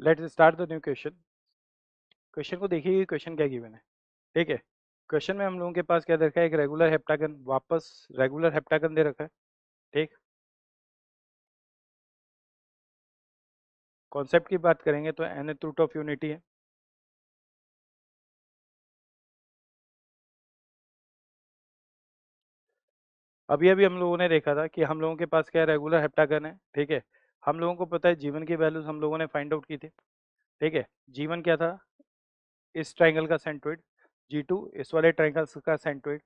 Let's start the new question. Question को देखिए, question क्या गिवन है। ठीक है, क्वेश्चन में हम लोगों के पास क्या दे रखा है, एक रेगुलर हेप्टागन, वापस रेगुलर हेप्टागन दे रखा है। ठीक, कॉन्सेप्ट की बात करेंगे तो nth रूट ऑफ यूनिटी है। अभी अभी हम लोगों ने देखा था कि हम लोगों के पास क्या रेगुलर हेप्टागन है। ठीक है, हम लोगों को पता है जीवन की वैल्यूज हम लोगों ने फाइंड आउट की थी। ठीक है, जीवन क्या था, इस ट्राइंगल का सेंट्रोइड, G2 इस वाले ट्राइंगल का centroid,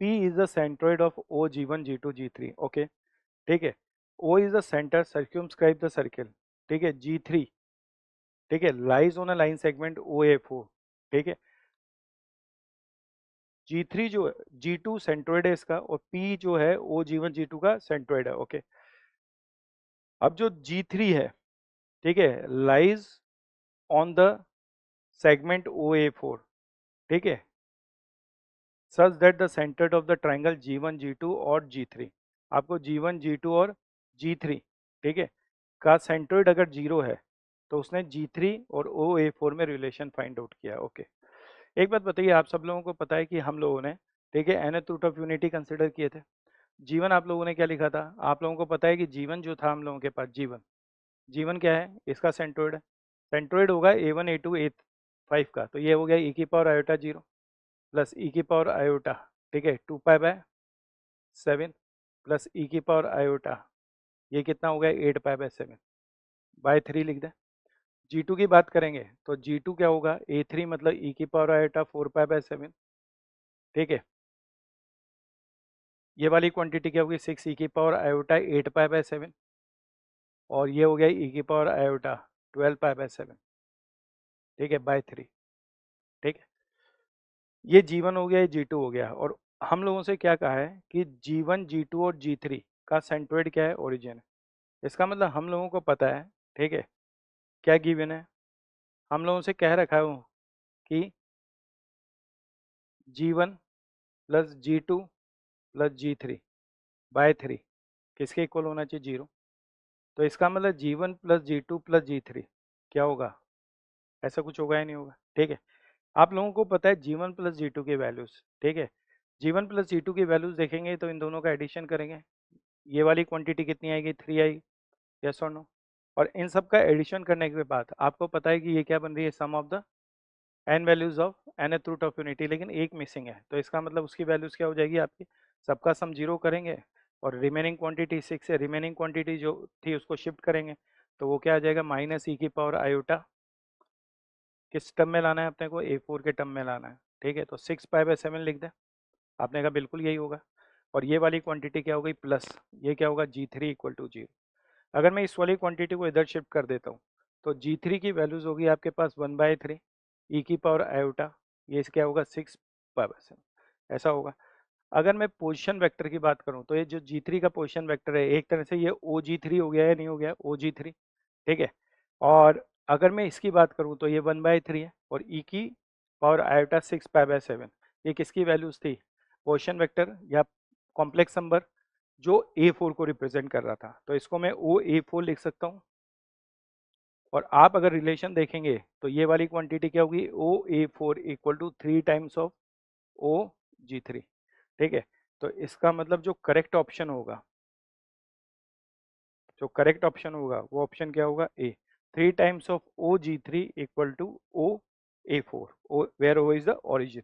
P is the centroid of O G1 G2 G3। Okay, ठीक है, O is the centre, circumscribe the circle. ठीक है, G3, ठीक है, lies on a line segment OA4। ठीक है, G3 जो है, G2 सेंट्रोइड है इसका, और P जो है O G1 G2 का सेंट्रोइड है। ओके, अब जो G3 है, ठीक है, lies on the segment OA4। ठीक है, such that the centre of the triangle G1 G2 और G3, आपको G1 G2 और G3, ठीक है, का सेंट्रोइड अगर जीरो है तो उसने G3 और OA4 में रिलेशन फाइंड आउट किया। ओके, एक बात बताइए, आप सब लोगों को पता है कि हम लोगों ने, ठीक है, nth root of unity consider किए थे। जीवन आप लोगों ने क्या लिखा था, आप लोगों को पता है कि जीवन जो था हम लोगों के पास, जीवन, जीवन क्या है, इसका सेंट्रोइड है। सेंट्रोइड होगा A1 A2 A5 का, तो ये हो गया e की पावर आयोटा 0 प्लस ई की पावर आयोटा, ठीक है, 2π/7 प्लस ई की पावर आयोटा, ये कितना हो गया 8π/7 बाय 3 लिख दें। G2 की बात करेंगे तो G2 क्या होगा, A3 मतलब ई की पावर आयोटा 4π/7। ठीक है, ये वाली क्वांटिटी क्या होगी, 6 ई की पावर आयोटा 8π/7, और ये हो गया ई की पावर आयोटा 12π/7। ठीक है, बाय 3। ठीक है, ये G1 हो गया, ये G2 हो गया, और हम लोगों से क्या कहा है कि G1 G2 और G3 का सेंट्रोइड क्या है, ओरिजिन है। इसका मतलब हम लोगों को पता है, ठीक है, क्या गिवन है, हम लोगों से कह रखा है वो कि G1 plus G2 plus G3 bye 3 किसके इक्वल होना चाहिए, 0। तो इसका मतलब G1 plus G2 plus G3 क्या होगा, ऐसा कुछ होगा या नहीं होगा। ठीक है, आप लोगों को पता है G1 प्लस G2 की वैल्यूज। ठीक है, G1 प्लस G2 की वैल्यूज देखेंगे तो इन दोनों का एडिशन करेंगे, ये वाली क्वांटिटी कितनी आएगी, 3 आएगी, यस और नो। और इन सब का एडिशन करने के बाद आपको पता है कि ये क्या बन रही है, sum of the n values of nth root of unity, लेकिन एक मिसिंग है, तो इसका मतलब उसकी वैल्यूज क्या हो जाएगी आपकी, सबका सम 0 करेंगे और रिमेनिंग क्वांटिटी 6 है, रिमेनिंग क्वांटिटी जो थी उसको शिफ्ट करेंगे, तो वो क्या आ जाएगा, माइनस ई की पावर आयोटा, किस टर्म में लाना है अपने को, A4 के टर्म में लाना है। ठीक है, तो 6π/7 लिख दें, आपने कहा बिल्कुल यही होगा। और ये वाली क्वांटिटी क्या हो गई, प्लस ये क्या होगा, G3 इक्वल टू 0। अगर मैं इस वाली क्वांटिटी को इधर शिफ्ट कर देता हूँ तो G3 की वैल्यूज होगी आपके पास 1/3 ई की पावर आयोटा, ये क्या होगा 6π/7, ऐसा होगा। अगर मैं पोजीशन वेक्टर की बात करूं तो ये जो G3 का पोजीशन वेक्टर है, एक तरह से ये OG3 हो गया या नहीं हो गया, OG3। ठीक है, और अगर मैं इसकी बात करूं तो ये 1/3 है, और ई की पावर आयोटा 6π/7, ये किसकी वैल्यूज थी, पोजीशन वेक्टर या कॉम्प्लेक्स नंबर जो A4 को रिप्रेजेंट कर रहा था, तो इसको मैं OA4 लिख सकता हूँ। और आप अगर रिलेशन देखेंगे तो ये वाली क्वांटिटी क्या होगी, OA4 equal to 3 times of OG3। ठीक है, तो इसका मतलब जो करेक्ट ऑप्शन होगा, जो करेक्ट ऑप्शन होगा वो ऑप्शन क्या होगा, A, 3 times of OG3 equal to OA4, where O is the origin.